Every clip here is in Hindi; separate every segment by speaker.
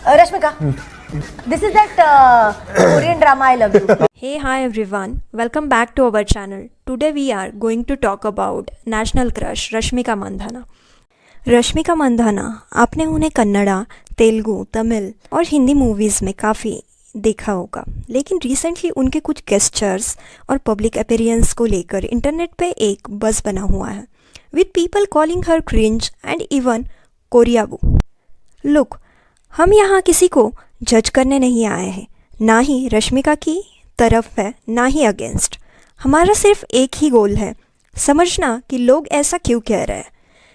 Speaker 1: Rashmika, this is that Korean drama I love you.
Speaker 2: Hey, hi everyone. Welcome back to our channel. Today we are going to talk about national crush Rashmika Mandanna. Rashmika Mandanna, आपने उन्हें कन्नड़ा, तेलुगु, तमिल और हिंदी मूवीज़ में काफ़ी देखा होगा, लेकिन रिसेंटली उनके कुछ गेस्चर्स और पब्लिक अपीयरेंस को लेकर इंटरनेट पे एक बज़ बना हुआ है, with people calling her cringe and even koreaboo. Look, हम यहाँ किसी को जज करने नहीं आए हैं, ना ही रश्मिका की तरफ है ना ही अगेंस्ट. हमारा सिर्फ एक ही गोल है, समझना कि लोग ऐसा क्यों कह रहे हैं,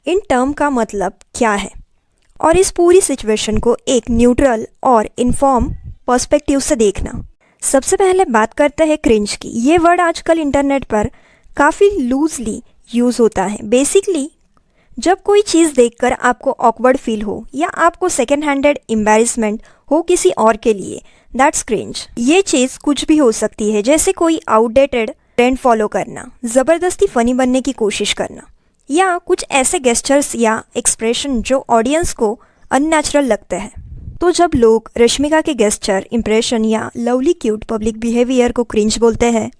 Speaker 2: इन टर्म का मतलब क्या है, और इस पूरी सिचुएशन को एक न्यूट्रल और इन्फॉर्म पर्सपेक्टिव से देखना. सबसे पहले बात करते हैं क्रिंज की. ये वर्ड आजकल इंटरनेट पर काफ़ी लूजली यूज़ होता है. बेसिकली जब कोई चीज़ देखकर आपको ऑकवर्ड फील हो या आपको सेकेंड हैंडेड एम्बैरेसमेंट हो किसी और के लिए, दैट्स क्रिंज. ये चीज़ कुछ भी हो सकती है, जैसे कोई आउटडेटेड ट्रेंड फॉलो करना, ज़बरदस्ती फ़नी बनने की कोशिश करना, या कुछ ऐसे गेस्चर्स या एक्सप्रेशन जो ऑडियंस को अननेचुरल लगते हैं. तो जब लोग रश्मिका के गेस्चर, इंप्रेशन या लवली क्यूट पब्लिक बिहेवियर को क्रिंज बोलते हैं,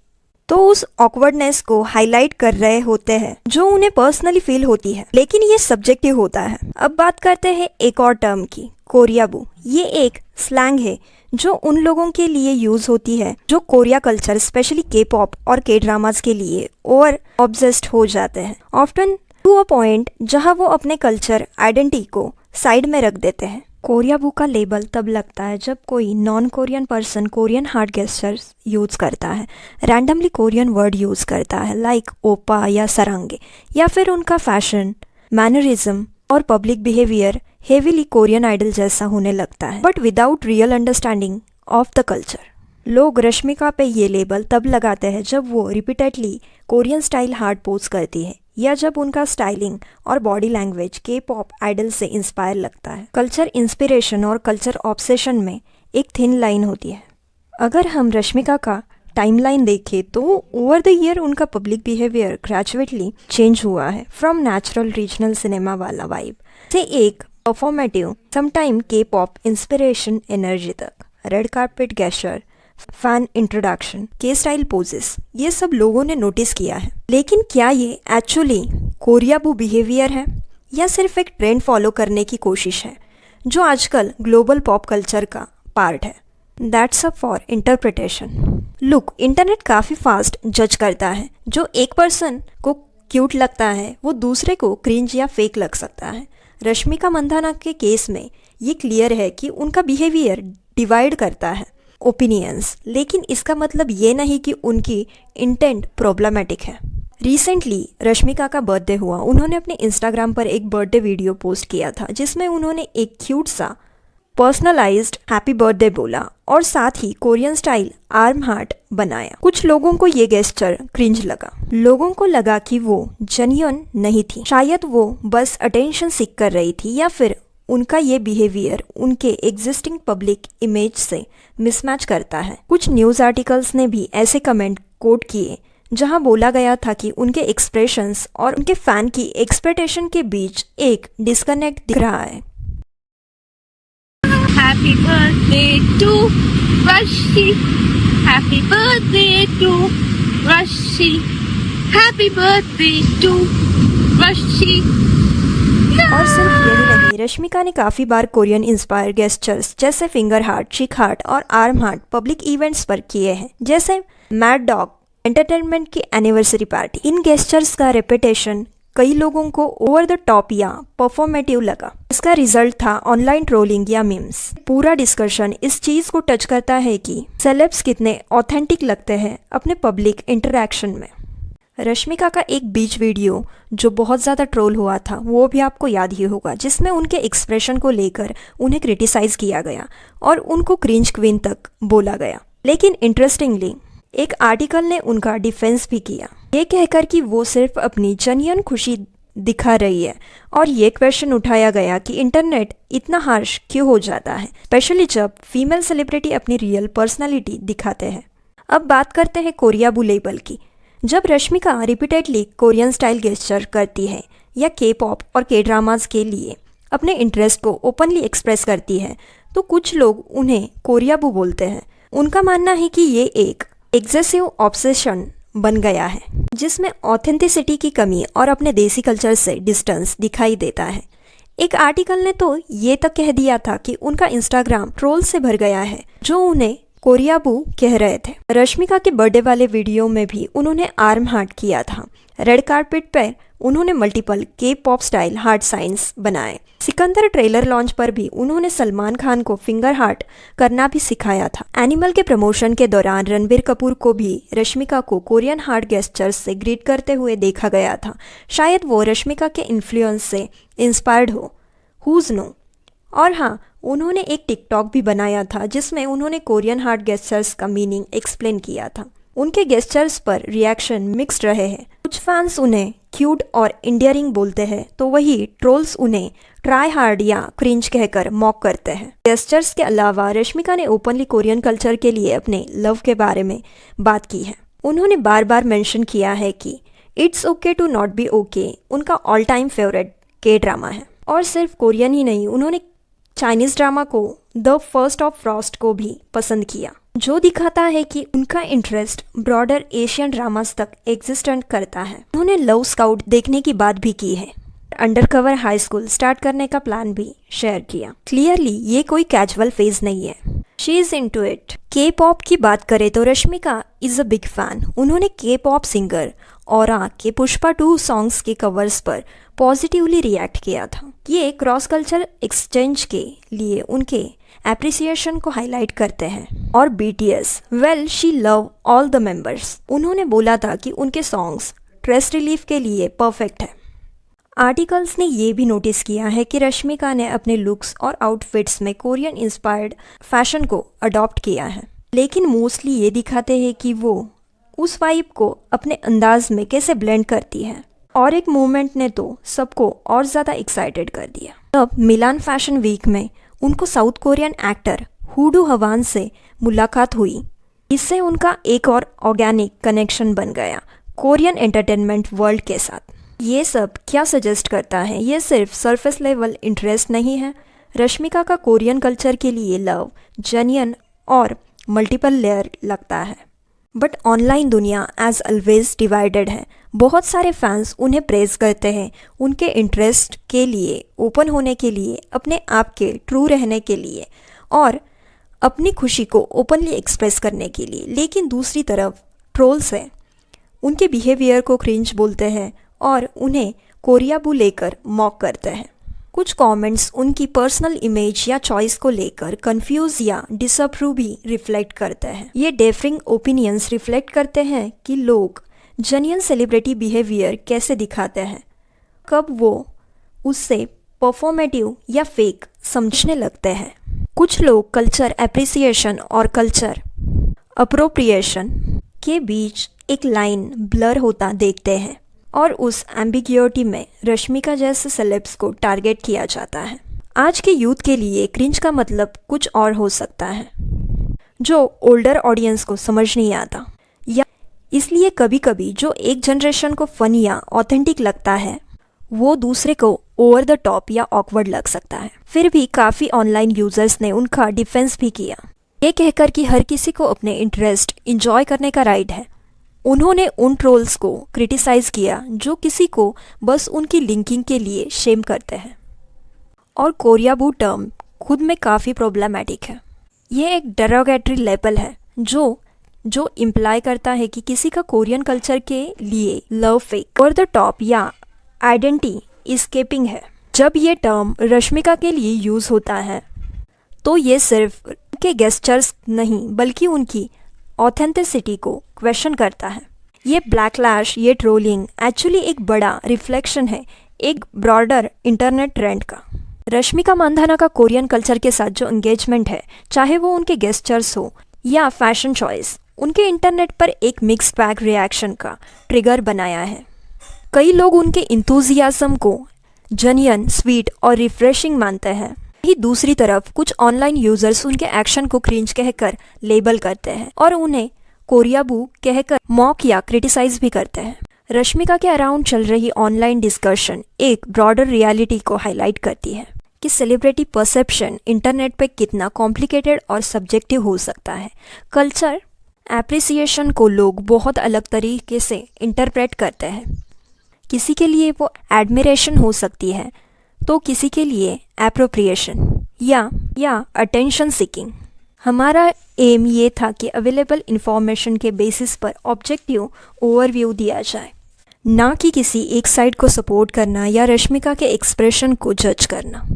Speaker 2: तो उस ऑकवर्डनेस को हाईलाइट कर रहे होते हैं जो उन्हें पर्सनली फील होती है, लेकिन ये सब्जेक्टिव होता है. अब बात करते हैं एक और टर्म की, कोरियाबू. ये एक स्लैंग है जो उन लोगों के लिए यूज होती है जो कोरिया कल्चर, स्पेशली के पॉप और के ड्रामास के लिए ओवर ऑब्सेस्ड हो जाते हैं, ऑफ्टन टू अ पॉइंट जहां वो अपने कल्चर आइडेंटिटी को साइड में रख देते हैं. कोरियाबू का लेबल तब लगता है जब कोई non Korean person Korean heart gestures use करता है, रैंडमली कोरियन वर्ड यूज़ करता है लाइक ओपा या सरांगे, या फिर उनका फैशन, मैनरिज्म और public behaviour heavily Korean idol जैसा होने लगता है, but without real understanding of the culture. लोग रश्मिका पे ये लेबल तब लगाते हैं जब वो repeatedly Korean style heart pose करती है, या जब उनका स्टाइलिंग और बॉडी लैंग्वेज के पॉप आइडल से इंस्पायर लगता है. कल्चर इंस्पिरेशन और कल्चर ऑब्सेशन में एक थिन लाइन होती है. अगर हम रश्मिका का टाइमलाइन देखें तो ओवर द ईयर उनका पब्लिक बिहेवियर ग्रेजुएटली चेंज हुआ है, फ्रॉम नेचुरल रीजनल सिनेमा वाला वाइब से एक परफॉर्मेटिव समटाइम के पॉप इंस्पिरेशन एनर्जी तक. Red carpet gesture, fan introduction, के स्टाइल पोजेस, ये सब लोगों ने नोटिस किया है. लेकिन क्या ये एक्चुअली कोरियाबू बिहेवियर है या सिर्फ एक ट्रेंड फॉलो करने की कोशिश है जो आजकल ग्लोबल पॉप कल्चर का पार्ट है? That's up for interpretation. Look, internet काफ़ी फास्ट जज करता है. जो एक पर्सन को क्यूट लगता है वो दूसरे को क्रिंज या फेक लग सकता है. रश्मिका मंदाना के केस में ये क्लियर है कि उनका बिहेवियर डिवाइड करता है ओपिनियंस, लेकिन इसका मतलब ये नहीं कि उनकी इंटेंट प्रॉब्लमेटिक है. रिसेंटली रश्मिका का बर्थडे हुआ. उन्होंने अपने इंस्टाग्राम पर एक बर्थडे वीडियो पोस्ट किया था जिसमें उन्होंने एक क्यूट सा पर्सनलाइज्ड हैप्पी बर्थडे बोला और साथ ही कोरियन स्टाइल आर्म हार्ट बनाया. कुछ लोगों को ये गेस्चर क्रिंज लगा. लोगों को लगा कि वो जेन्युइन नहीं थी, शायद वो बस अटेंशन सीख कर रही थी, या फिर उनका ये बिहेवियर उनके एग्जिस्टिंग पब्लिक इमेज से मिसमैच करता है. कुछ न्यूज़ आर्टिकल्स ने भी ऐसे कमेंट कोट किए जहां बोला गया था कि उनके एक्सप्रेशंस और उनके फैन की एक्सपेक्टेशन के बीच एक डिस्कनेक्ट दिख रहा है.
Speaker 3: Happy birthday to Rashi. Happy birthday to Rashi. Happy birthday to Rashi.
Speaker 2: और सिर्फ यही नहीं, रश्मिका ने काफ़ी बार कोरियन इंस्पायर गेस्चर्स जैसे फिंगर हार्ट, चिक हार्ट और आर्म हार्ट पब्लिक इवेंट्स पर किए हैं, जैसे मैड डॉग एंटरटेनमेंट की एनिवर्सरी पार्टी. इन गेस्चर्स का रेपुटेशन कई लोगों को ओवर द टॉप या परफॉर्मेटिव लगा. इसका रिजल्ट था ऑनलाइन ट्रोलिंग या मीम्स. पूरा डिस्कशन इस चीज़ को टच करता है कि सेलेब्स कितने ऑथेंटिक लगते हैं अपने पब्लिक इंटरैक्शन में. रश्मिका का एक बीच वीडियो जो बहुत ज़्यादा ट्रोल हुआ था वो भी आपको याद ही होगा, जिसमें उनके एक्सप्रेशन को लेकर उन्हें क्रिटिसाइज किया गया और उनको क्रिंज क्वीन तक बोला गया. लेकिन इंटरेस्टिंगली एक आर्टिकल ने उनका डिफेंस भी किया, ये कहकर कि वो सिर्फ अपनी जेन्युइन खुशी दिखा रही है. और ये क्वेश्चन उठाया गया कि इंटरनेट इतना हार्श क्यों हो जाता है, स्पेशली जब फीमेल सेलिब्रिटी अपनी रियल पर्सनालिटी दिखाते हैं. अब बात करते हैं कोरियाबू लेबल की. जब Rashmika repeatedly Korean style gesture करती है या के पॉप और के ड्रामास के लिए अपने इंटरेस्ट को ओपनली एक्सप्रेस करती है, तो कुछ लोग उन्हें कोरियाबू बोलते हैं। उनका मानना है कि ये एक एक्सेसिव ऑब्सेशन बन गया है जिसमें ऑथेंटिसिटी की कमी और अपने देसी कल्चर से डिस्टेंस दिखाई देता है। एक आर्टिकल ने तो ये तक कह दिया था कि उनका इंस्टाग्राम ट्रोल से भर गया है जो उन्हें कोरियाबू कह रहे थे। रश्मिका के बर्थडे वाले वीडियो में भी उन्होंने आर्म हार्ट किया था। रेड कार्पेट पर उन्होंने मल्टीपल के पॉप स्टाइल हार्ट साइंस बनाए। सिकंदर ट्रेलर लॉन्च पर भी उन्होंने सलमान खान को फिंगर हार्ट करना भी सिखाया था। एनिमल के प्रमोशन के दौरान रणबीर कपूर को भी रश्मिका को कोरियन हार्ट गेस्चर्स से ग्रीट करते हुए देखा गया था। शायद वो रश्मिका के इन्फ्लुएंस से इंस्पायर्ड हो, हुज नो। और हाँ, उन्होंने एक टिकटॉक भी बनाया था जिसमें उन्होंने कोरियन हार्ट गेस्चर्स का मीनिंग एक्सप्लेन किया था। उनके गेस्चर्स पर रिएक्शन मिक्स्ड रहे हैं। कुछ फैंस उन्हें क्यूट और इंडियरिंग बोलते हैं तो वही ट्रोल्स उन्हें ट्राई हार्ड या क्रिंज कहकर मॉक करते हैं। गेस्चर्स के अलावा रश्मिका ने ओपनली कोरियन कल्चर के लिए अपने लव के बारे में बात की है। उन्होंने बार बार मेंशन किया है कि it's okay to not be okay उनका all time favourite K drama है। और सिर्फ कोरियन ही नहीं, उन्होंने चाइनीज ड्रामा को द फर्स्ट ऑफ फ्रॉस्ट को भी पसंद किया, जो दिखाता है कि उनका इंटरेस्ट ब्रॉडर एशियन ड्रामास तक एग्जिस्टेंट करता है। उन्होंने लव स्काउट देखने की बात भी की है। अंडरकवर हाई स्कूल स्टार्ट करने का प्लान भी शेयर किया। क्लियरली ये कोई कैजुअल फेज नहीं है, शी इज इनटू इट। के पॉप की बात करें तो Rashmika is a big fan. उन्होंने के पॉप सिंगर औरा के पुष्पा 2 सॉन्ग्स के कवर्स पर पॉजिटिवली रिएक्ट किया था। ये क्रॉस कल्चर एक्सचेंज के लिए उनके एप्रिसिएशन को हाईलाइट करते हैं। और BTS, well she love all the members. उन्होंने बोला था कि उनके सॉन्ग्स स्ट्रेस रिलीफ के लिए परफेक्ट है। आर्टिकल्स ने ये भी नोटिस किया है कि रश्मिका ने अपने लुक्स और आउटफिट्स में कोरियन इंस्पायर्ड फैशन को अडॉप्ट किया है, लेकिन मोस्टली ये दिखाते हैं कि वो उस वाइब को अपने अंदाज में कैसे ब्लेंड करती है। और एक मूवमेंट ने तो सबको और ज़्यादा एक्साइटेड कर दिया। अब मिलान फैशन वीक में उनको साउथ कोरियन एक्टर हुडू हवान से मुलाकात हुई। इससे उनका एक और ऑर्गेनिक कनेक्शन बन गया कोरियन एंटरटेनमेंट वर्ल्ड के साथ। ये सब क्या सजेस्ट करता है? ये सिर्फ सरफेस लेवल इंटरेस्ट नहीं है। रश्मिका का कोरियन कल्चर के लिए लव जेन्युइन और मल्टीपल लेयर लगता है। बट ऑनलाइन दुनिया एज ऑलवेज डिवाइडेड है। बहुत सारे फैंस उन्हें प्रेज करते हैं उनके इंटरेस्ट के लिए, ओपन होने के लिए, अपने आप के ट्रू रहने के लिए और अपनी खुशी को ओपनली एक्सप्रेस करने के लिए। लेकिन दूसरी तरफ ट्रोल्स हैं, उनके बिहेवियर को क्रिंज बोलते हैं और उन्हें कोरियाबू लेकर मॉक करते हैं। कुछ कमेंट्स उनकी पर्सनल इमेज या चॉइस को लेकर कंफ्यूज या डिसअप्रूव भी रिफ्लेक्ट करते हैं। ये डिफरिंग ओपिनियंस रिफ्लेक्ट करते हैं कि लोग जेन्युइन सेलिब्रिटी बिहेवियर कैसे दिखाते हैं, कब वो उससे परफॉर्मेटिव या फेक समझने लगते हैं। कुछ लोग कल्चर एप्रिसिएशन और कल्चर अप्रोप्रिएशन के बीच एक लाइन ब्लर होता देखते हैं और उस एम्बिग्यूटी में रश्मिका जैसे सेलेब्स को टारगेट किया जाता है। आज के यूथ के लिए क्रिंज का मतलब कुछ और हो सकता है जो ओल्डर ऑडियंस को समझ नहीं आता, या इसलिए कभी कभी जो एक जनरेशन को फन या ऑथेंटिक लगता है वो दूसरे को ओवर द टॉप या ऑकवर्ड लग सकता है। फिर भी काफ़ी ऑनलाइन यूजर्स ने उनका डिफेंस भी किया, ये कहकर कि हर किसी को अपने इंटरेस्ट इंजॉय करने का राइट है। उन्होंने उन ट्रोल्स को क्रिटिसाइज किया जो किसी को बस उनकी लिंकिंग के लिए शेम करते हैं। और कोरियाबू टर्म खुद में काफ़ी प्रॉब्लमैटिक है। ये एक डेरोगेटरी लेबल है जो इम्प्लाई करता है कि किसी का कोरियन कल्चर के लिए लव फेक और द टॉप या आइडेंटिटी इस्केपिंग है। जब ये टर्म रश्मिका के लिए यूज़ होता है तो ये सिर्फ उनके गेस्चर्स नहीं बल्कि उनकी ऑथेंटिसिटी को क्वेश्चन करता है। ये ब्लैकलैश, ये ट्रोलिंग एक्चुअली एक बड़ा रिफ्लेक्शन है एक ब्रॉडर इंटरनेट ट्रेंड का। रश्मिका मंदाना का कोरियन कल्चर के साथ जो एंगेजमेंट है, चाहे वो उनके गेस्चर्स हो या फैशन चॉइस, उनके इंटरनेट पर एक मिक्स्ड बैग रिएक्शन का ट्रिगर बनाया है। कई लोग उनके इंथुजियाज्म को जेन्युइन, स्वीट और रिफ्रेशिंग मानते हैं। ही दूसरी तरफ कुछ ऑनलाइन यूजर्स उनके एक्शन को क्रिंज कहकर लेबल करते हैं और उन्हें कोरियाबू कहकर मॉक या क्रिटिसाइज भी करते हैं। रश्मिका के अराउंड चल रही ऑनलाइन डिस्कशन एक ब्रॉडर रियलिटी को हाईलाइट करती है कि सेलिब्रिटी परसेप्शन इंटरनेट पे कितना कॉम्प्लिकेटेड और सब्जेक्टिव हो सकता है। कल्चर एप्रिसिएशन को लोग बहुत अलग तरीके से इंटरप्रेट करते हैं। किसी के लिए वो एडमिरेशन हो सकती है तो किसी के लिए एप्रोप्रिएशन या अटेंशन सीकिंग। हमारा एम ये था कि अवेलेबल इंफॉर्मेशन के बेसिस पर ऑब्जेक्टिव ओवरव्यू दिया जाए, ना कि किसी एक साइड को सपोर्ट करना या रश्मिका के एक्सप्रेशन को जज करना।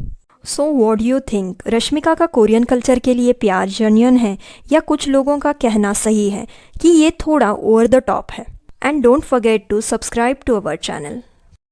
Speaker 2: So what do you think, Rashmika का कोरियन कल्चर के लिए प्यार जेन्युइन है या कुछ लोगों का कहना सही है कि ये थोड़ा ओवर द टॉप है? And don't forget to subscribe to our channel.